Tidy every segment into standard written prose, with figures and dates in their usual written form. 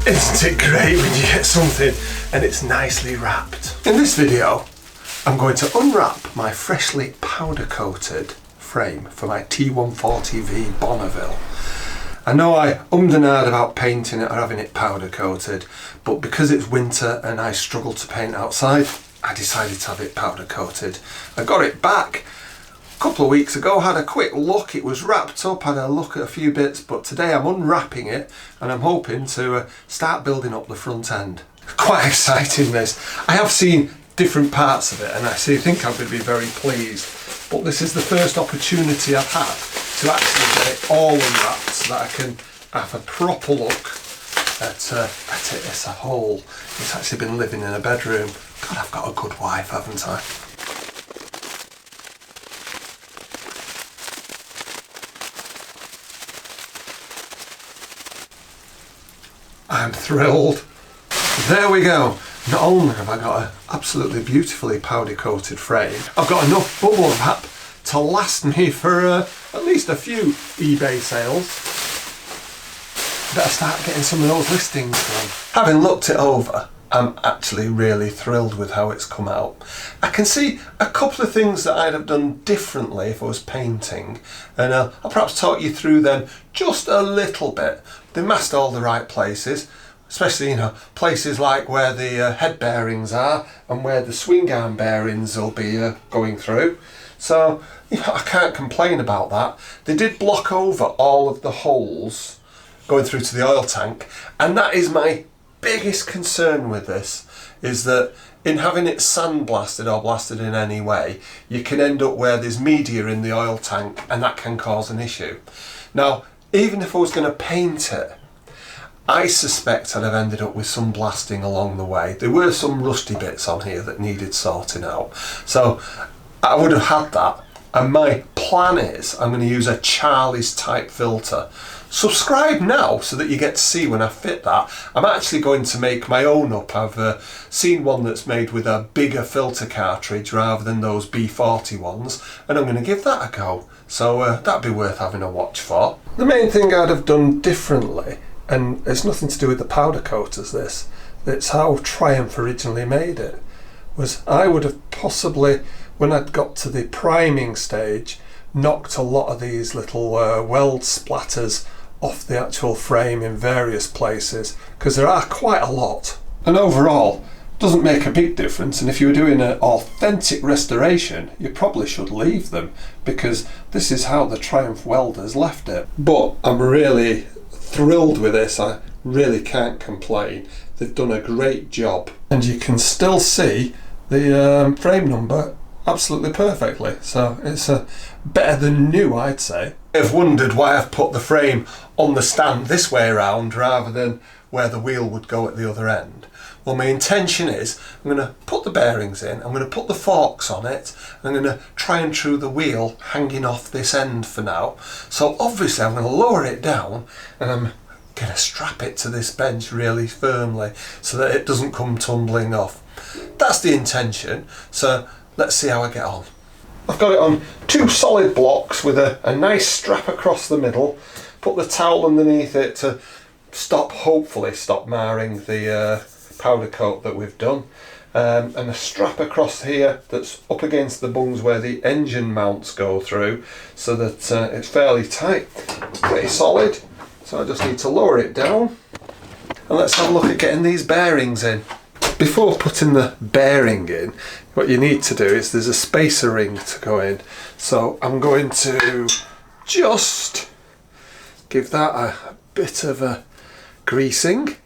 Isn't it great when you get something and it's nicely wrapped? In this video, I'm going to unwrap my freshly powder coated frame for my T140V Bonneville. I know I ummed and ahed about painting it or having it powder coated, but because it's winter and I struggle to paint outside, I decided to have it powder coated. I got it back a couple of weeks ago, had a quick look, it was wrapped up, had a look at a few bits, but today I'm unwrapping it and I'm hoping to start building up the front end. Quite exciting this. I have seen different parts of it and I think I'm going to be very pleased, but this is the first opportunity I've had to actually get it all unwrapped so that I can have a proper look at it as a whole. It's actually been living in a bedroom. God, I've got a good wife, haven't I? I'm thrilled. There we go. Not only have I got an absolutely beautifully powder coated frame, I've got enough bubble wrap to last me for at least a few eBay sales. Better start getting some of those listings done. Having looked it over, I'm actually really thrilled with how it's come out. I can see a couple of things that I'd have done differently if I was painting, and I'll perhaps talk you through them just a little bit. They masked all the right places, especially, places like where the head bearings are and where the swing arm bearings will be going through. So, I can't complain about that. They did block over all of the holes going through to the oil tank, and that is my biggest concern with this, is that in having it sandblasted or blasted in any way, you can end up where there's media in the oil tank and that can cause an issue. Now, even if I was going to paint it, I suspect I'd have ended up with some blasting along the way. There were some rusty bits on here that needed sorting out. So I would have had that. And my plan is I'm going to use a Charlie's type filter. Subscribe now so that you get to see when I fit that. I'm actually going to make my own up. I've seen one that's made with a bigger filter cartridge rather than those B40 ones, and I'm going to give that a go. So that'd be worth having a watch for. The main thing I'd have done differently, and it's nothing to do with the powder coaters this, it's how Triumph originally made it, was I would have possibly, when I'd got to the priming stage, knocked a lot of these little weld splatters off the actual frame in various places, because there are quite a lot. And overall, doesn't make a big difference, and if you were doing an authentic restoration, you probably should leave them, because this is how the Triumph welders left it. But I'm really thrilled with this. I really can't complain. They've done a great job, and you can still see the frame number absolutely perfectly, so it's better than new, I'd say. I've wondered why I've put the frame on the stand this way around rather than where the wheel would go at the other end. Well, my intention is I'm going to put the bearings in, I'm going to put the forks on it, I'm going to try and true the wheel hanging off this end for now. So obviously I'm going to lower it down and I'm going to strap it to this bench really firmly so that it doesn't come tumbling off. That's the intention, so let's see how I get on. I've got it on two solid blocks with a nice strap across the middle. Put the towel underneath it to hopefully stop marring the powder coat that we've done. And a strap across here that's up against the bungs where the engine mounts go through, so that it's fairly tight. It's pretty solid, so I just need to lower it down. And let's have a look at getting these bearings in. Before putting the bearing in, what you need to do is there's a spacer ring to go in. So I'm going to just give that a bit of a greasing.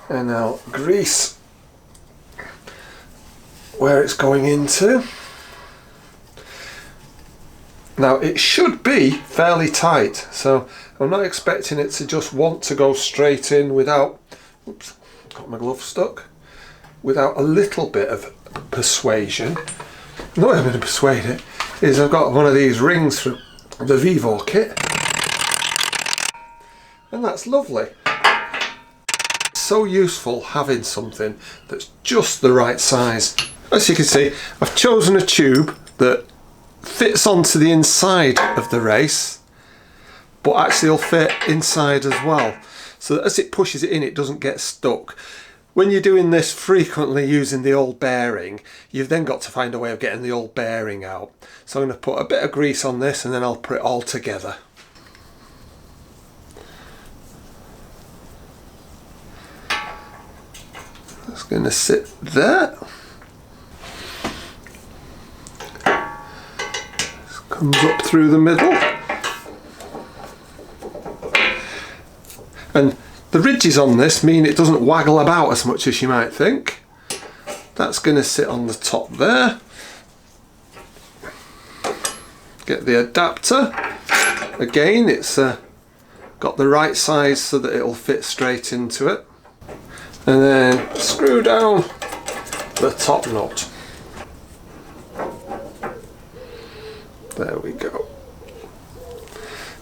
And I'll grease where it's going into. Now it should be fairly tight, so I'm not expecting it to just want to go straight in without, oops, got my glove stuck, without a little bit of persuasion. The way I'm going to persuade it is I've got one of these rings from the Vivo kit, and that's lovely. So useful having something that's just the right size. As you can see, I've chosen a tube that fits onto the inside of the race, but actually will fit inside as well. so that as it pushes it in, it doesn't get stuck. When you're doing this frequently using the old bearing, you've then got to find a way of getting the old bearing out. So I'm going to put a bit of grease on this and then I'll put it all together. That's going to sit there. This comes up through the middle. And the ridges on this mean it doesn't waggle about as much as you might think. That's going to sit on the top there. Get the adapter. Again, it's got the right size so that it'll fit straight into it. And then screw down the top nut. There we go.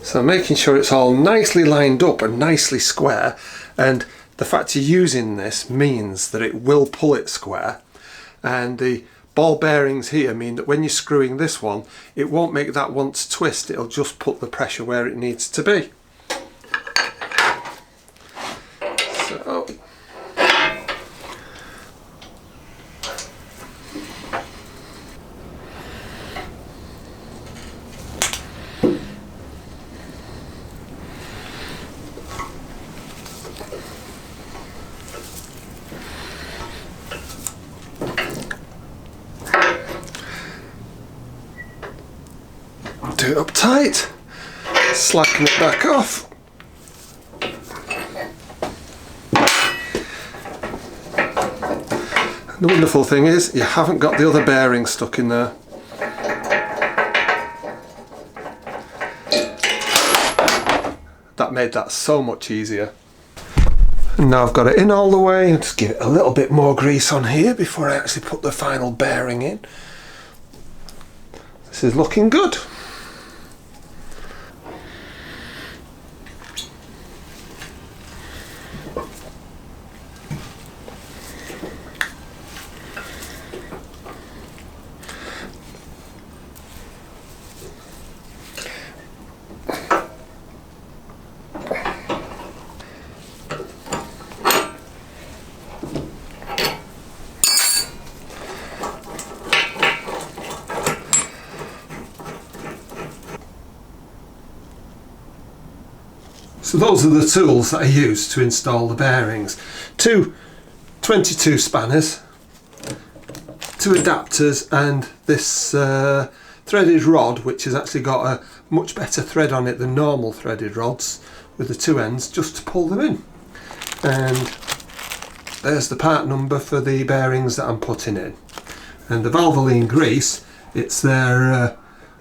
So making sure it's all nicely lined up and nicely square, and the fact you're using this means that it will pull it square, and the ball bearings here mean that when you're screwing this one, it won't make that want to twist, it'll just put the pressure where it needs to be. So do it up tight, slacken it back off. The wonderful thing is you haven't got the other bearing stuck in there. That made that so much easier. And now I've got it in all the way, I'll just give it a little bit more grease on here before I actually put the final bearing in. This is looking good. So those are the tools that I use to install the bearings. Two 22 spanners, two adapters, and this threaded rod, which has actually got a much better thread on it than normal threaded rods, with the two ends, just to pull them in. And there's the part number for the bearings that I'm putting in. And the Valvoline grease, it's their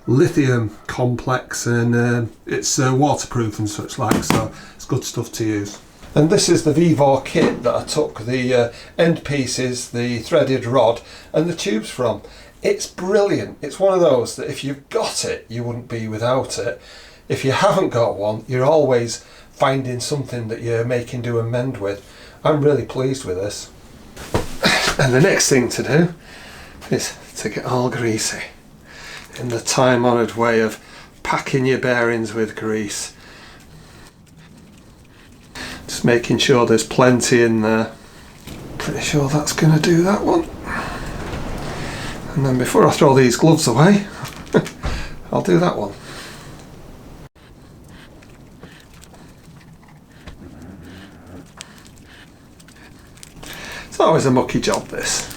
lithium complex, and it's waterproof and such like, so it's good stuff to use. And this is the Vivor kit that I took the end pieces, the threaded rod and the tubes from. It's brilliant. It's one of those that if you've got it, you wouldn't be without it. If you haven't got one, you're always finding something that you're making do and mend with. I'm really pleased with this. And the next thing to do is to get all greasy, in the time-honoured way of packing your bearings with grease. Just making sure there's plenty in there. Pretty sure that's going to do that one. And then before I throw these gloves away, I'll do that one. It's always a mucky job, this.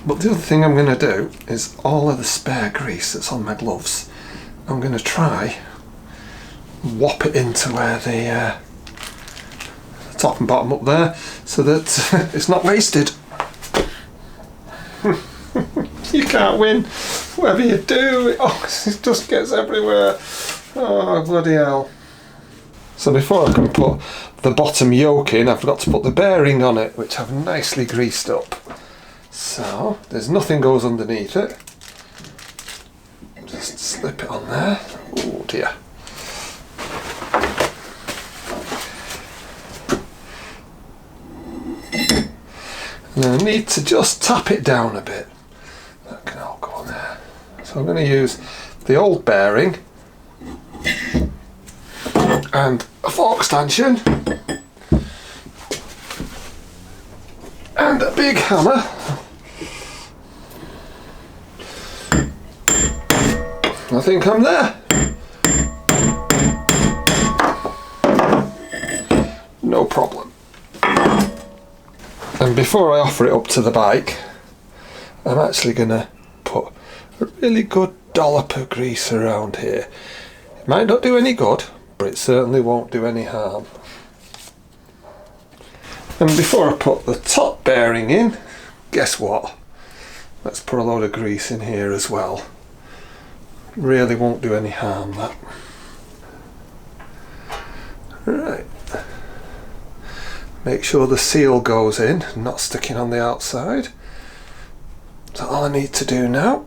But the other thing I'm going to do is all of the spare grease that's on my gloves, I'm going to try and whop it into where the top and bottom up there, so that it's not wasted. You can't win. Whatever you do, it just gets everywhere. Oh, bloody hell. So before I can put the bottom yoke in, I've got to put the bearing on it, which I've nicely greased up. So there's nothing goes underneath it. Just slip it on there. Oh dear. And I need to just tap it down a bit. That can all go on there. So I'm going to use the old bearing and a fork stanchion and a big hammer. I think I'm there. No problem. And before I offer it up to the bike, I'm actually going to put a really good dollop of grease around here. It might not do any good, but it certainly won't do any harm. And before I put the top bearing in, guess what? Let's put a load of grease in here as well. Really won't do any harm, that. Right. Make sure the seal goes in, not sticking on the outside. That's all I need to do now.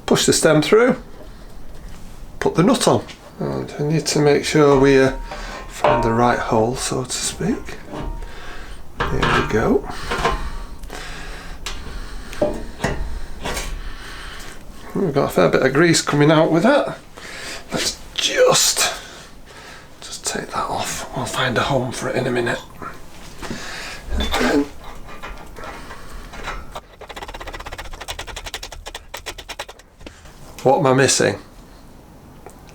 Push the stem through, put the nut on. And we need to make sure we find the right hole, so to speak. There we go. We've got a fair bit of grease coming out with that. Let's just take that off. We'll find a home for it in a minute. And then what am I missing?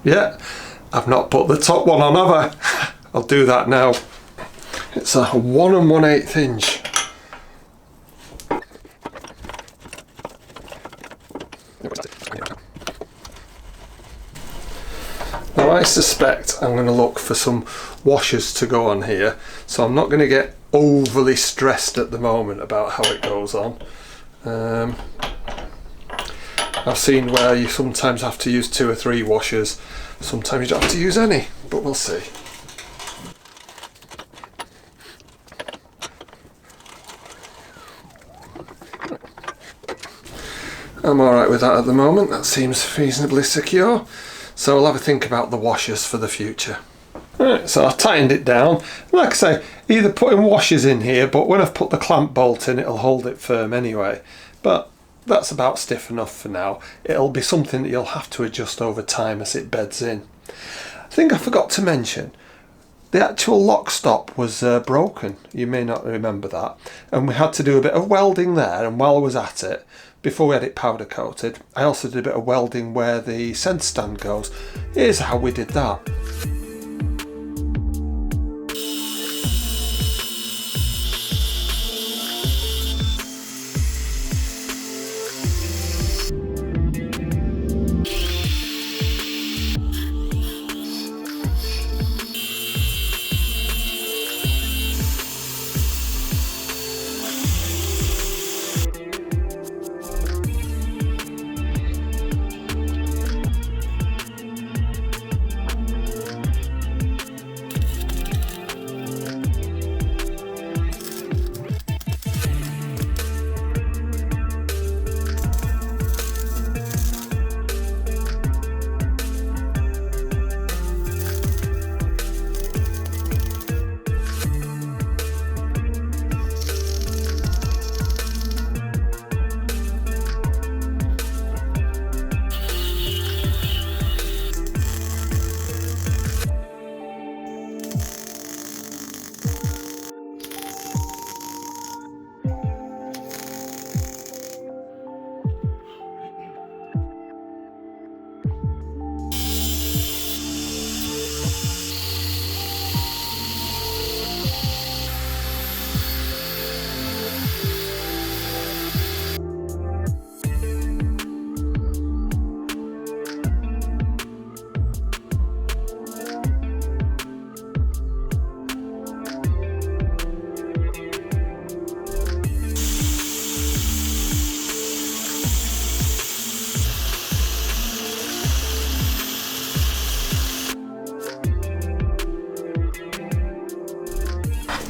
Yeah, I've not put the top one on, have I? I'll do that now. It's a 1 1/8 inch. Now I suspect I'm going to look for some washers to go on here, so I'm not going to get overly stressed at the moment about how it goes on. I've seen where you sometimes have to use 2 or 3 washers, sometimes you don't have to use any, but we'll see. I'm alright with that at the moment, that seems reasonably secure. So I'll have a think about the washers for the future. Right, so I've tightened it down. Like I say, either putting washers in here, but when I've put the clamp bolt in, it'll hold it firm anyway. But that's about stiff enough for now. It'll be something that you'll have to adjust over time as it beds in. I think I forgot to mention, the actual lock stop was broken. You may not remember that. And we had to do a bit of welding there, and while I was at it, before we had it powder coated, I also did a bit of welding where the centre stand goes. Here's how we did that.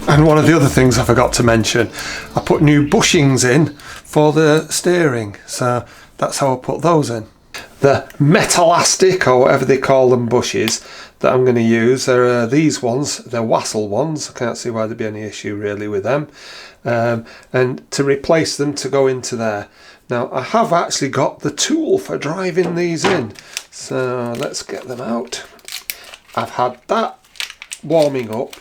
And one of the other things I forgot to mention, I put new bushings in for the steering, so that's how I put those in. The Metalastic, or whatever they call them, bushes that I'm going to use are these ones. They're Wassel ones. I can't see why there'd be any issue really with them. And to replace them to go into there. Now I have actually got the tool for driving these in, so let's get them out. I've had that warming up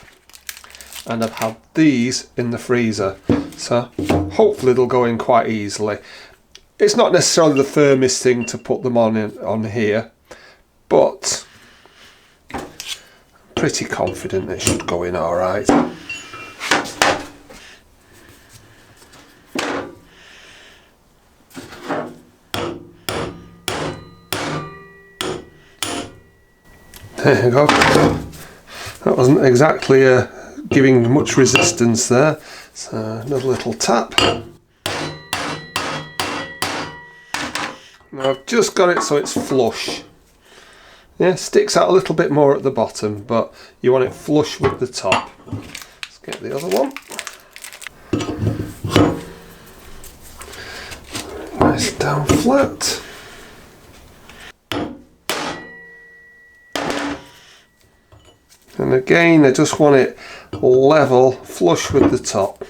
and I've had these in the freezer, so hopefully they'll go in quite easily. It's not necessarily the firmest thing to put them on here, but I'm pretty confident it should go in all right. There you go. That wasn't exactly giving much resistance there. So another little tap. Now I've just got it so it's flush. Yeah, sticks out a little bit more at the bottom, but you want it flush with the top. Let's get the other one. Nice down flat. And again, I just want it level, flush with the top.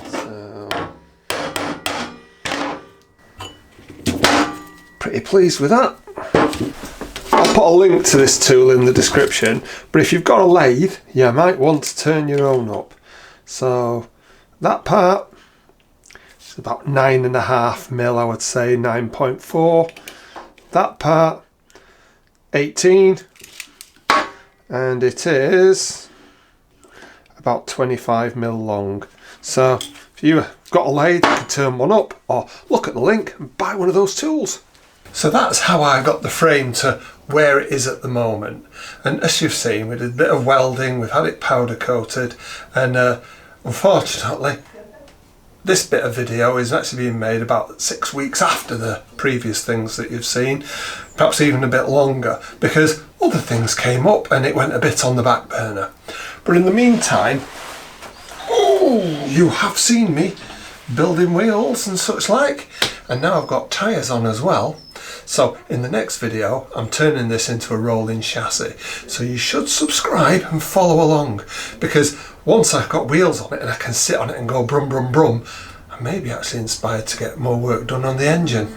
So, pretty pleased with that. I'll put a link to this tool in the description, but if you've got a lathe, you might want to turn your own up. So that part is about 9.5mm, I would say, 9.4. That part, 18. And it is about 25mm long. So if you've got a lathe, you can turn one up or look at the link and buy one of those tools. So that's how I got the frame to where it is at the moment. And as you've seen, we did a bit of welding, we've had it powder coated, and unfortunately this bit of video is actually being made about 6 weeks after the previous things that you've seen, perhaps even a bit longer, because other things came up and it went a bit on the back burner. But in the meantime, oh, you have seen me building wheels and such like, and now I've got tyres on as well. So in the next video, I'm turning this into a rolling chassis. So you should subscribe and follow along, because once I've got wheels on it and I can sit on it and go brum brum brum, I may be actually inspired to get more work done on the engine.